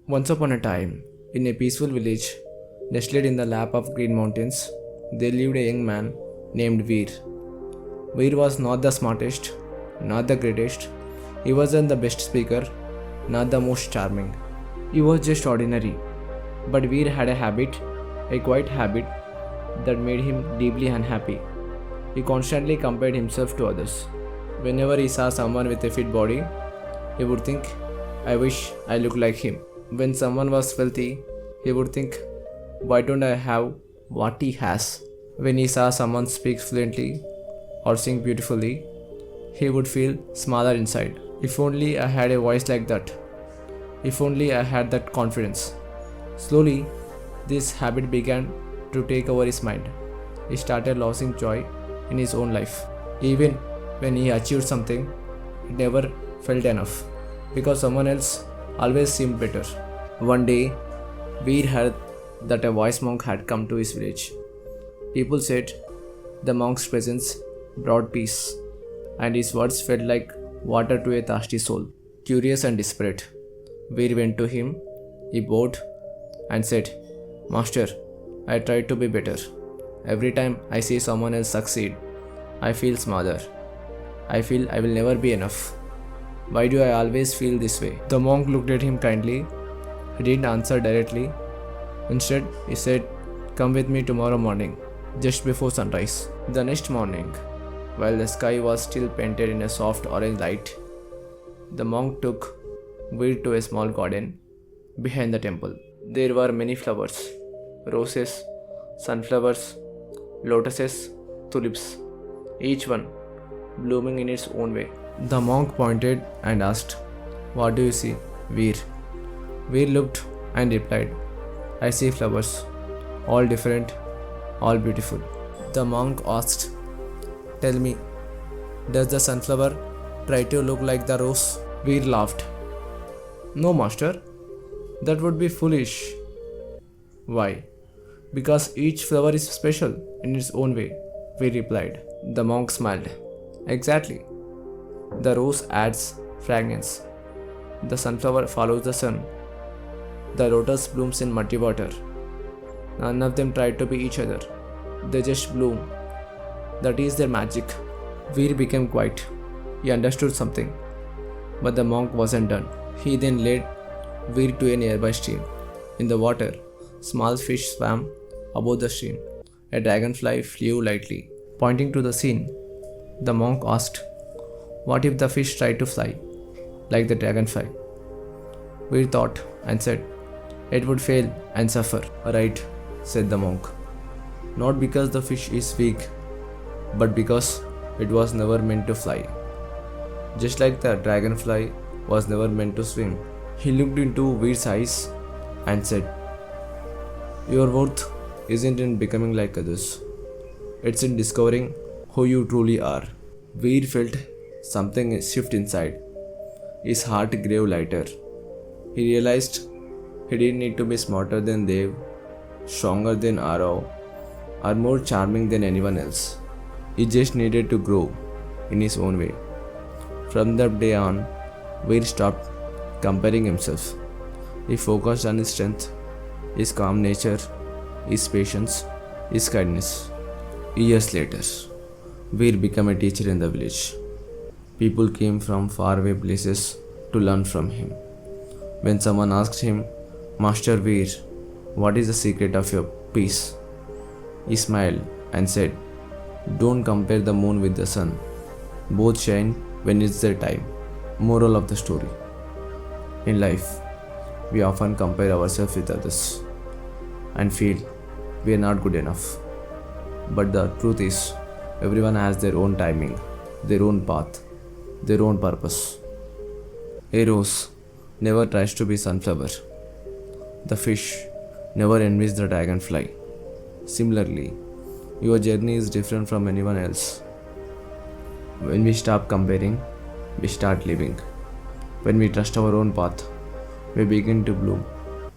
Once upon a time, in a peaceful village, nestled in the lap of green mountains, there lived a young man named Veer. Veer was not the smartest, not the greatest, he wasn't the best speaker, not the most charming. He was just ordinary. But Veer had a habit, a quiet habit, that made him deeply unhappy. He constantly compared himself to others. Whenever he saw someone with a fit body, he would think, I wish I looked like him. When someone was wealthy, he would think, why don't I have what he has? When he saw someone speak fluently or sing beautifully, he would feel smaller inside. If only I had a voice like that. If only I had that confidence. Slowly, this habit began to take over his mind. He started losing joy in his own life. Even when he achieved something, it never felt enough because someone else always seemed better. One day, Veer heard that a wise monk had come to his village. People said the monk's presence brought peace, and his words felt like water to a thirsty soul. Curious and desperate, Veer went to him. He bowed and said, Master, I tried to be better. Every time I see someone else succeed, I feel smaller. I feel I will never be enough. Why do I always feel this way? The monk looked at him kindly. He didn't answer directly. Instead, he said, Come with me tomorrow morning, just before sunrise. The next morning, while the sky was still painted in a soft orange light, the monk took Veer to a small garden behind the temple. There were many flowers, roses, sunflowers, lotuses, tulips, each one blooming in its own way. The monk pointed and asked, What do you see, Veer? Veer looked and replied, I see flowers, all different, all beautiful. The monk asked, Tell me, does the sunflower try to look like the rose? Veer laughed. No, master, that would be foolish. Why? Because each flower is special in its own way, Veer replied. The monk smiled. Exactly. The rose adds fragrance. The sunflower follows the sun. The lotus blooms in muddy water. None of them try to be each other. They just bloom. That is their magic. Veer became quiet. He understood something. But the monk wasn't done. He then led Veer to a nearby stream. In the water, small fish swam above the stream. A dragonfly flew lightly. Pointing to the scene, the monk asked, What if the fish tried to fly, like the dragonfly? Veer thought and said, It would fail and suffer. Right, said the monk. Not because the fish is weak, but because it was never meant to fly. Just like the dragonfly was never meant to swim. He looked into Veer's eyes and said, Your worth isn't in becoming like others. It's in discovering who you truly are. Veer felt something shift inside. His heart grew lighter. He realized he didn't need to be smarter than Dev, stronger than Arav, or more charming than anyone else. He just needed to grow in his own way. From that day on, Veer stopped comparing himself. He focused on his strength, his calm nature, his patience, his kindness. Years later, Veer became a teacher in the village. People came from faraway places to learn from him. When someone asked him, Master Veer, what is the secret of your peace? He smiled and said, Don't compare the moon with the sun. Both shine when it's their time. Moral of the story. In life, we often compare ourselves with others and feel we are not good enough. But the truth is, everyone has their own timing, their own path, their own purpose. A rose never tries to be sunflower. The fish never envies the dragonfly. Similarly, your journey is different from anyone else. When we stop comparing, we start living. When we trust our own path, we begin to bloom.